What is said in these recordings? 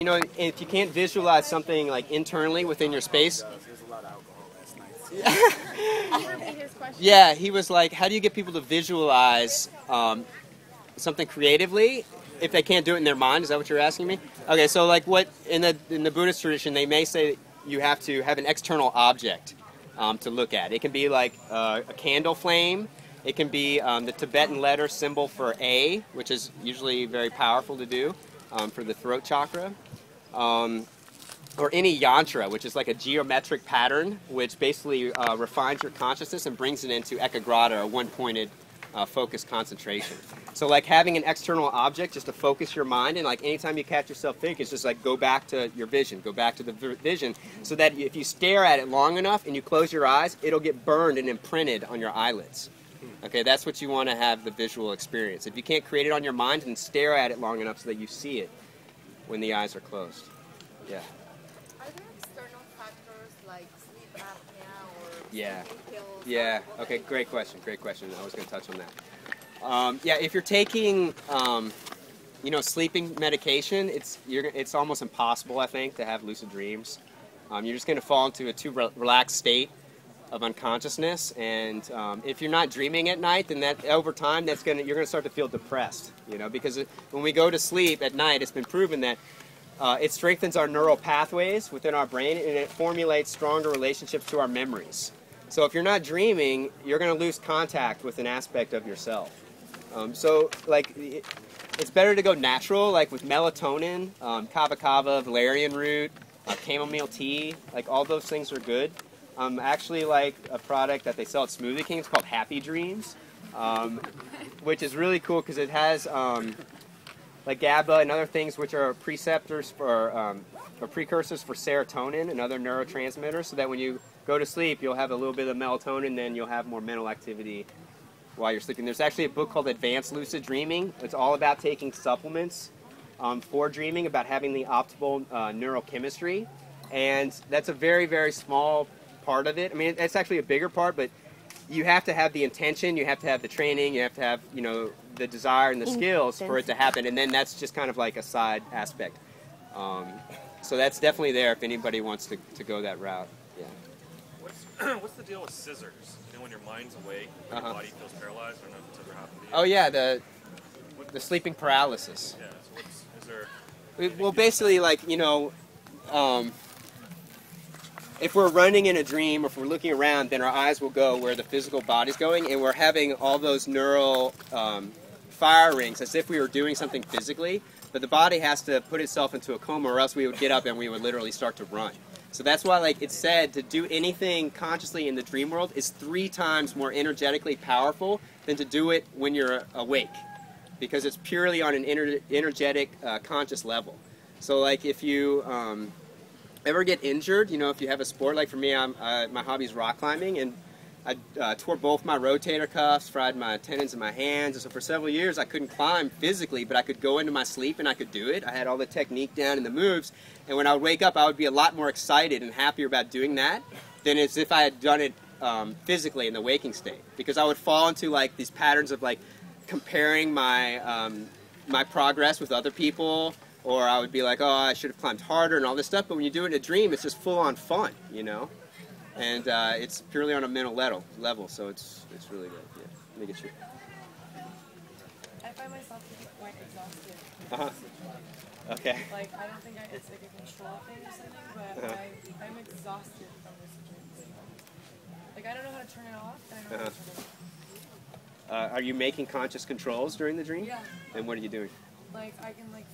know, if you can't visualize something like internally within your space. Yeah, he was like, how do you get people to visualize something creatively if they can't do it in their mind? Is that what you're asking me? Okay, so like what in the Buddhist tradition, they may say you have to have an external object to look at. It can be like a candle flame. It can be the Tibetan letter symbol for A, which is usually very powerful to do for the throat chakra. Or any yantra, which is like a geometric pattern, which basically refines your consciousness and brings it into ekagrata, or one-pointed focused concentration. So like having an external object just to focus your mind, and like anytime you catch yourself thinking, it's just like go back to your vision, go back to the vision, so that if you stare at it long enough and you close your eyes, it'll get burned and imprinted on your eyelids. Okay, that's what you want to have the visual experience. If you can't create it on your mind, then stare at it long enough so that you see it when the eyes are closed. Yeah. Are there external factors like sleep apnea or Yeah. pills? Yeah. Okay. Great question. Great question. I was going to touch on that. Yeah. If you're taking, you know, sleeping medication, it's almost impossible, I think, to have lucid dreams. You're just going to fall into a too relaxed state of unconsciousness, and if you're not dreaming at night, then that over time you're going to start to feel depressed. You know, because when we go to sleep at night, it's been proven that it strengthens our neural pathways within our brain, and it formulates stronger relationships to our memories. So if you're not dreaming, you're going to lose contact with an aspect of yourself. So like, it's better to go natural, like with melatonin, kava kava, valerian root, chamomile tea. Like all those things are good. Actually, like a product that they sell at Smoothie King, it's called Happy Dreams, which is really cool because it has like GABA and other things which are preceptors for or precursors for serotonin and other neurotransmitters, so that when you go to sleep, you'll have a little bit of melatonin, then you'll have more mental activity while you're sleeping. There's actually a book called Advanced Lucid Dreaming. It's all about taking supplements for dreaming, about having the optimal neurochemistry, and that's a very, very small part of it. I mean, it's actually a bigger part, but you have to have the intention, you have to have the training, you have to have, you know, the desire and the skills for it to happen, and then that's just kind of like a side aspect. So that's definitely there if anybody wants to go that route. Yeah. What's the deal with scissors? You know, when your mind's awake, your body feels paralyzed. I don't know if it's ever happened to you. Oh yeah, the sleeping paralysis. Yeah. So is there? Well, basically, like, you know, if we're running in a dream, or if we're looking around, then our eyes will go where the physical body's going, and we're having all those neural fire rings as if we were doing something physically, but the body has to put itself into a coma, or else we would get up and we would literally start to run. So that's why, like, it's said to do anything consciously in the dream world is 3 times more energetically powerful than to do it when you're awake, because it's purely on an energetic, conscious level. So, like, if you ever get injured, you know, if you have a sport, like for me, my hobby is rock climbing, and I tore both my rotator cuffs, fried my tendons in my hands, and so for several years I couldn't climb physically, but I could go into my sleep and I could do it. I had all the technique down and the moves, and when I would wake up, I would be a lot more excited and happier about doing that than as if I had done it physically in the waking state, because I would fall into like these patterns of like comparing my my progress with other people, or I would be like, oh, I should have climbed harder and all this stuff. But when you do it in a dream, it's just full on fun, you know, and it's purely on a mental level, so it's really good. Yeah, let me get you. I find myself quite exhausted. Okay. Like, I don't think it's like a control thing or something, but I'm exhausted from this dream. Like, I don't know how to turn it off, and I don't know how to turn it on. Are you making conscious controls during the dream? Yeah. And what are you doing? Like, I can like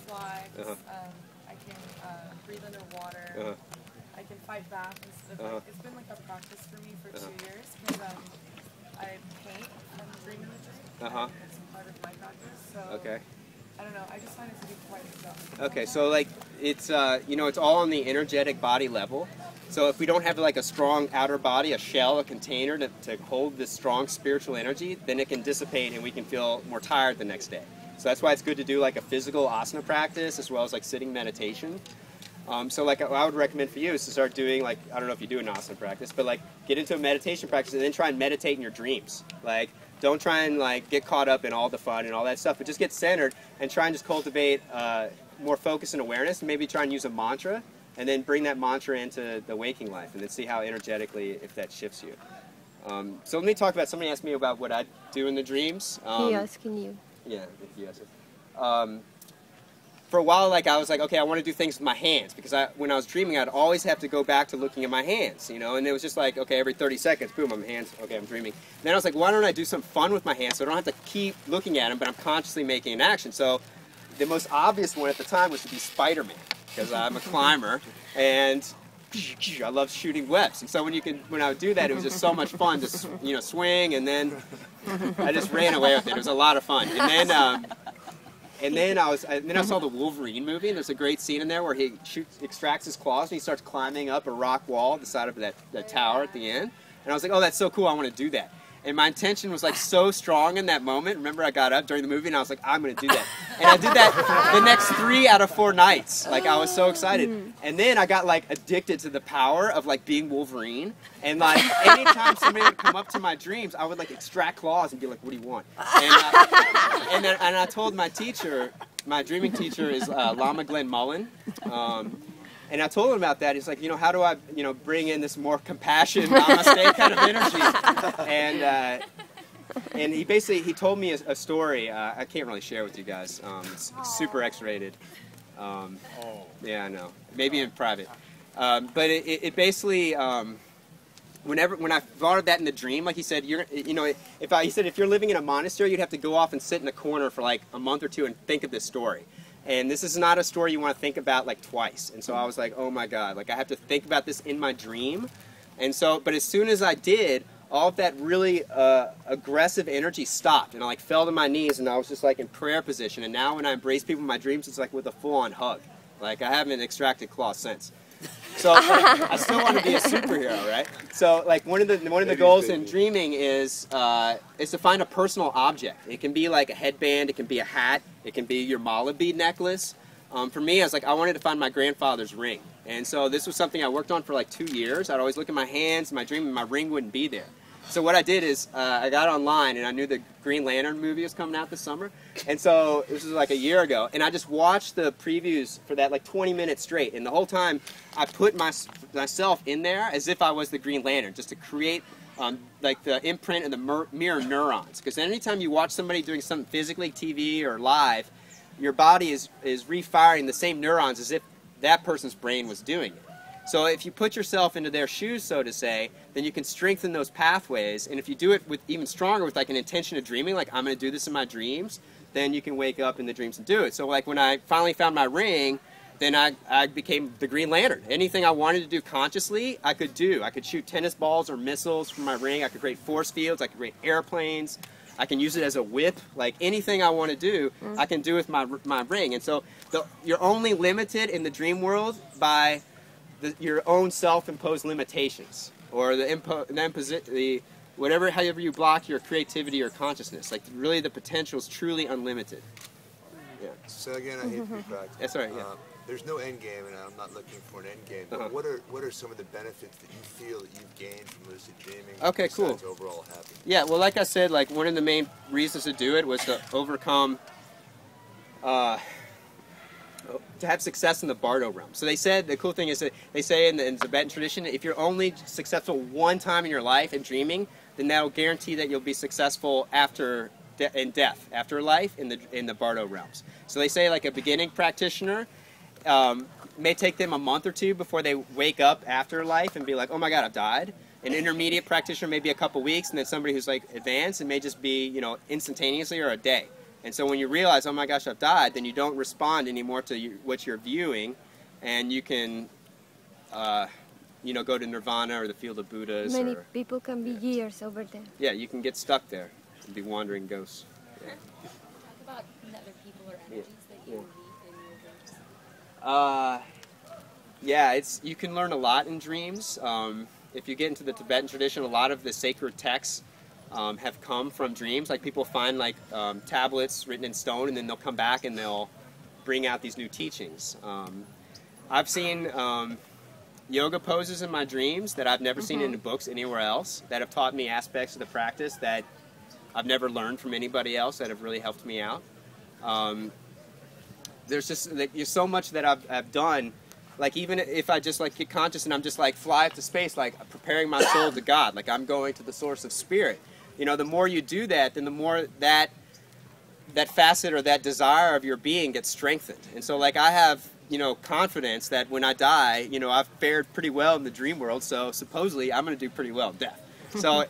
fly. I can breathe underwater. I can fight back and stuff. Like, it's been like a practice for me for 2 years, because I paint from dreaming the dream. It's part of my practice. So I don't know. I just find it to be quite exhausting. Okay, so like it's you know, it's all on the energetic body level. So if we don't have like a strong outer body, a shell, a container to hold this strong spiritual energy, then it can dissipate and we can feel more tired the next day. So that's why it's good to do like a physical asana practice as well as like sitting meditation. So like what I would recommend for you is to start doing, like, I don't know if you do an asana practice, but like get into a meditation practice and then try and meditate in your dreams. Like, don't try and like get caught up in all the fun and all that stuff, but just get centered and try and just cultivate more focus and awareness, and maybe try and use a mantra, and then bring that mantra into the waking life, and then see how energetically, if that shifts you. So let me talk about, somebody asked me about what I do in the dreams. He asking you. Yeah, he asked it. For a while, like I was like, okay, I want to do things with my hands, because when I was dreaming, I'd always have to go back to looking at my hands, you know, and it was just like, okay, every 30 seconds, boom, my hands, okay, I'm dreaming. And then I was like, why don't I do some fun with my hands so I don't have to keep looking at them, but I'm consciously making an action. So the most obvious one at the time was to be Spider-Man, because I'm a climber, and I love shooting webs. And so when I would do that, it was just so much fun to, you know, swing, and then I just ran away with it. It was a lot of fun. And then I saw the Wolverine movie, and there's a great scene in there where he extracts his claws and he starts climbing up a rock wall at the side of that tower at the end. And I was like, oh, that's so cool, I want to do that. And my intention was like so strong in that moment. Remember, I got up during the movie and I was like, I'm going to do that. And I did that the next 3 out of 4 nights. Like, I was so excited. And then I got like addicted to the power of like being Wolverine. And like anytime somebody would come up to my dreams, I would like extract claws and be like, what do you want? And I told my teacher, my dreaming teacher is Lama Glenn Mullen. And I told him about that. He's like, you know, how do I, you know, bring in this more compassion, namaste kind of energy? And he told me a story. I can't really share with you guys. It's super X-rated. Yeah, I know. Maybe in private. But it basically, when I thought of that in the dream, like he said, he said if you're living in a monastery, you'd have to go off and sit in a corner for like a month or 2 and think of this story. And this is not a story you want to think about like twice. And so I was like, oh my God, like I have to think about this in my dream. And so, but as soon as I did, all of that really aggressive energy stopped. And I like fell to my knees and I was just like in prayer position. And now when I embrace people in my dreams, it's like with a full-on hug. Like I haven't extracted claws since. So I still want to be a superhero, right? So like one of the goals in dreaming is to find a personal object. It can be like a headband, it can be a hat, it can be your mala bead necklace. For me, I was like, I wanted to find my grandfather's ring. And so this was something I worked on for like 2 years. I'd always look at my hands, my dream, and my ring wouldn't be there. So what I did is I got online and I knew the Green Lantern movie was coming out this summer. And so this was like a year ago. And I just watched the previews for that like 20 minutes straight. And the whole time I put myself in there as if I was the Green Lantern, just to create like the imprint and the mirror neurons. Because anytime you watch somebody doing something physically, TV or live, your body is refiring the same neurons as if that person's brain was doing it. So if you put yourself into their shoes, so to say, then you can strengthen those pathways. And if you do it with even stronger, with like an intention of dreaming, like I'm going to do this in my dreams, then you can wake up in the dreams and do it. So like when I finally found my ring, then I became the Green Lantern. Anything I wanted to do consciously, I could do. I could shoot tennis balls or missiles from my ring. I could create force fields. I could create airplanes. I can use it as a whip. Like anything I want to do, I can do with my ring. And so you're only limited in the dream world by your own self-imposed limitations, or however you block your creativity or consciousness. Like really, the potential is truly unlimited. Yeah. So again, I hate to be practical. That's right. Yeah. There's no end game, and I'm not looking for an end game. But what are some of the benefits that you feel that you've gained from lucid dreaming? Okay, cool. Overall happiness. Yeah. Well, like I said, like one of the main reasons to do it was to overcome. To have success in the Bardo realm. So they said, the cool thing is that they say in the Tibetan tradition, if you're only successful one time in your life in dreaming, then that will guarantee that you'll be successful in death, after life, in the Bardo realms. So they say like a beginning practitioner may take them a month or 2 before they wake up after life and be like, oh my God, I've died. An intermediate practitioner may be a couple weeks, and then somebody who's like advanced, it may just be, you know, instantaneously or a day. And so when you realize, oh my gosh, I've died, then you don't respond anymore to what you're viewing, and you can, you know, go to Nirvana or the field of Buddhas. Many people can be years over there. Yeah, you can get stuck there and be wandering ghosts. Yeah. Talk about other people or energies that you meet in your dreams. Yeah, you can learn a lot in dreams. If you get into the Tibetan tradition, a lot of the sacred texts have come from dreams. Like people find like tablets written in stone, and then they'll come back and they'll bring out these new teachings. I've seen yoga poses in my dreams that I've never seen in the books anywhere else, that have taught me aspects of the practice that I've never learned from anybody else, that have really helped me out. there's just like, there's so much that I've done. Like even if I just like get conscious and I'm just like fly up to space, like preparing my soul to God, like I'm going to the source of spirit. You know, the more you do that, then the more that facet or that desire of your being gets strengthened. And so like I have, you know, confidence that when I die, you know, I've fared pretty well in the dream world, so supposedly I'm going to do pretty well in death. So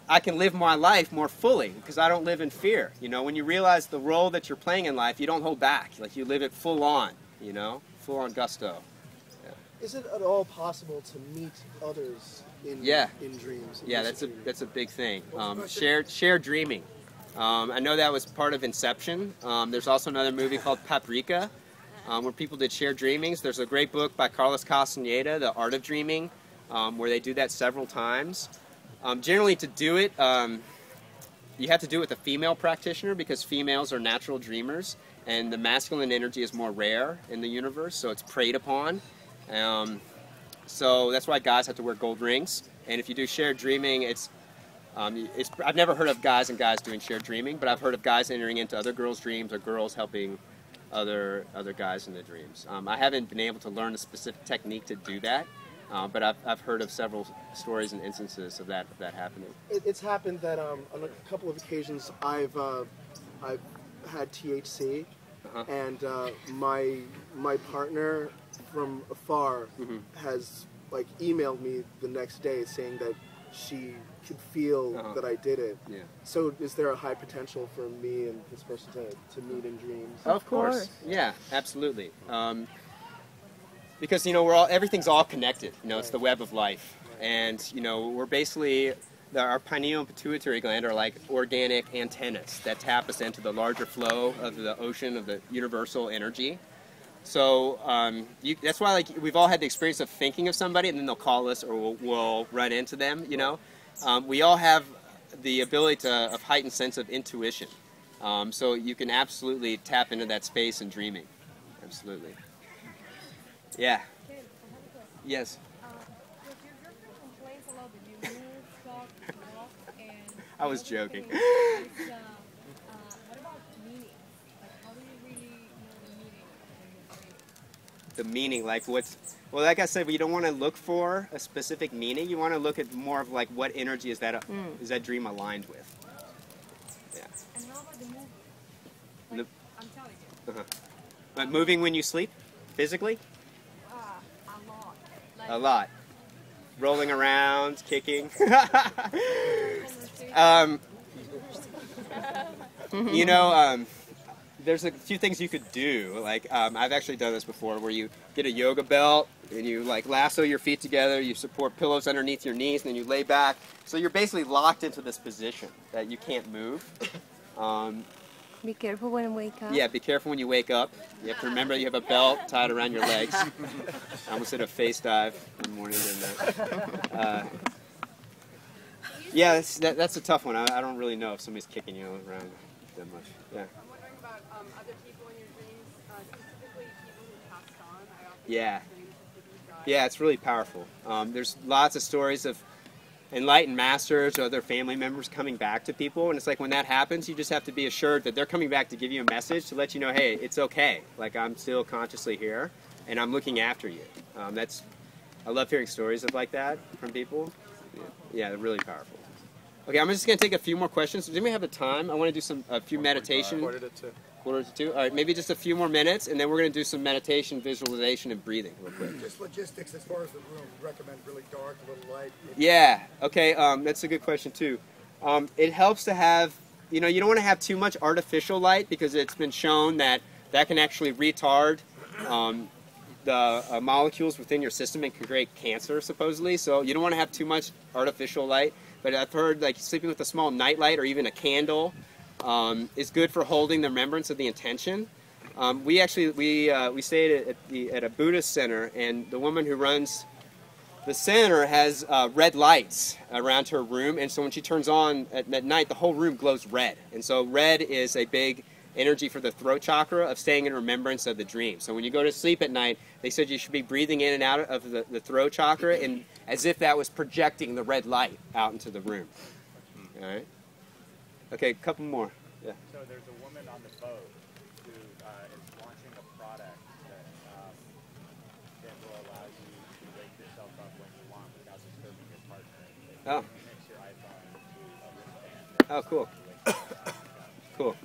I can live my life more fully because I don't live in fear. You know, when you realize the role that you're playing in life, you don't hold back. Like you live it full on, you know, full on gusto. Yeah. Is it at all possible to meet others in dreams? Yeah, that's a big thing. Shared dreaming. I know that was part of Inception. There's also another movie called Paprika, where people did shared dreamings. There's a great book by Carlos Castaneda, The Art of Dreaming, where they do that several times. Generally, to do it, you have to do it with a female practitioner because females are natural dreamers, and the masculine energy is more rare in the universe, so it's preyed upon. So that's why guys have to wear gold rings. And if you do shared dreaming, I've never heard of guys and guys doing shared dreaming, but I've heard of guys entering into other girls' dreams or girls helping other guys in the dreams. I haven't been able to learn a specific technique to do that, but I've heard of several stories and instances of that happening. It's happened that on a couple of occasions I've had THC, and my partner from afar has like emailed me the next day saying that she could feel that I did it. Yeah. So is there a high potential for me and this person to meet in dreams? Of course. Yeah, absolutely. Because, you know, everything's all connected. You know, it's the web of life. And, you know, we're basically, our pineal and pituitary gland are like organic antennas that tap us into the larger flow of the ocean of the universal energy. So that's why, like, we've all had the experience of thinking of somebody and then they'll call us or we'll run into them, you know. We all have the ability of heightened sense of intuition. So you can absolutely tap into that space in dreaming. Absolutely. Yeah. Ken, I have a question. Yes. If your girlfriend complains a lot that you move, talk, walk, and... I was joking. What about meaning? Like, how do you really know the meaning when you're dreaming? The meaning, like what's... Well, like I said, you don't want to look for a specific meaning. You want to look at more of like what energy is that dream aligned with. Yeah. And how about the movement? Like, I'm telling you. But moving when you sleep, physically? A lot. Like, A lot. Rolling around, kicking. You know, there's a few things you could do. Like, I've actually done this before, where you get a yoga belt and you like lasso your feet together. You support pillows underneath your knees, and then you lay back. So you're basically locked into this position that you can't move. Be careful when you wake up. Yeah, be careful when you wake up. You have to remember you have a belt tied around your legs. I almost did a face dive one morning doing that. Yeah, that's a tough one. I don't really know if somebody's kicking you around that much. Yeah. I'm wondering about other people in your dreams, specifically people who passed on. I often Yeah. have dreams of people who died. Yeah, it's really powerful. There's lots of stories of enlightened masters or other family members coming back to people, and it's like when that happens, you just have to be assured that they're coming back to give you a message to let you know, hey, it's okay. Like, I'm still consciously here, and I'm looking after you. I love hearing stories of like that from people. Yeah, they're really powerful. Okay, I'm just going to take a few more questions. Does anybody have the time? I want to do a few meditation. 1:45. Quarter to 2? All right, maybe just a few more minutes, and then we're going to do some meditation, visualization, and breathing real quick. Just logistics as far as the room. Recommend really dark, a little light. Yeah, okay, that's a good question too. It helps to have, you know, you don't want to have too much artificial light because it's been shown that can actually retard the molecules within your system and can create cancer, supposedly. So you don't want to have too much artificial light. But I've heard like sleeping with a small night light or even a candle is good for holding the remembrance of the intention. We stayed at a Buddhist center, and the woman who runs the center has red lights around her room, and so when she turns on at night, the whole room glows red. And so red is a big energy for the throat chakra of staying in remembrance of the dream. So when you go to sleep at night, they said you should be breathing in and out of the throat chakra, and as if that was projecting the red light out into the room. All right. Okay, a couple more. Yeah. So there's a woman on the boat who is launching a Oh. Oh, cool. Cool.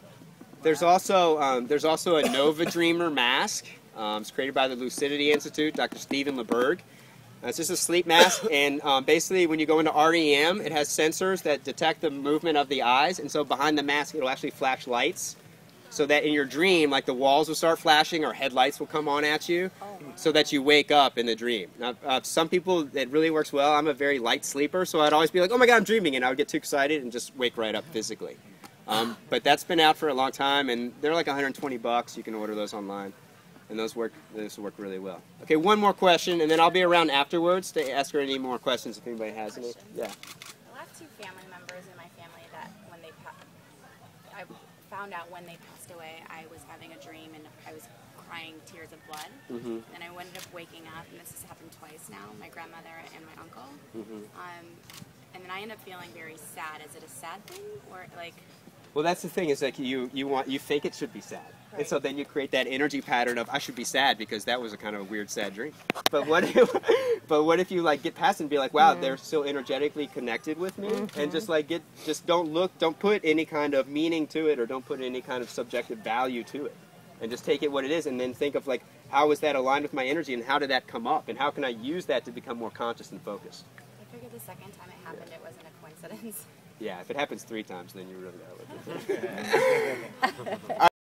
There's also a Nova Dreamer mask. It's created by the Lucidity Institute, Dr. Stephen LeBerg. It's just a sleep mask, and basically when you go into REM, it has sensors that detect the movement of the eyes, and so behind the mask it'll actually flash lights, so that in your dream, like the walls will start flashing or headlights will come on at you, so that you wake up in the dream. Now, some people, it really works well. I'm a very light sleeper, so I'd always be like, oh my God, I'm dreaming, and I would get too excited and just wake right up physically. But that's been out for a long time, and they're like $120. You can order those online. And those work really well. Okay, one more question, and then I'll be around afterwards to ask her any more questions if anybody has any. Yeah. I have two family members in my family that when I found out when they passed away, I was having a dream and I was crying tears of blood. Mm-hmm. And I ended up waking up, and this has happened twice now, my grandmother and my uncle. Mm-hmm. And then I end up feeling very sad. Is it a sad thing, or like? Well, that's the thing, is like you fake it should be sad. Right. And so then you create that energy pattern of I should be sad because that was a kind of a weird sad dream. But what if you like get past it and be like, wow, they're still energetically connected with me, and just like don't put any kind of meaning to it, or don't put any kind of subjective value to it, and just take it what it is, and then think of like, how is that aligned with my energy, and how did that come up, and how can I use that to become more conscious and focused? I figured the second time it happened, it wasn't a coincidence. Yeah, if it happens 3 times, then you really got to look at it.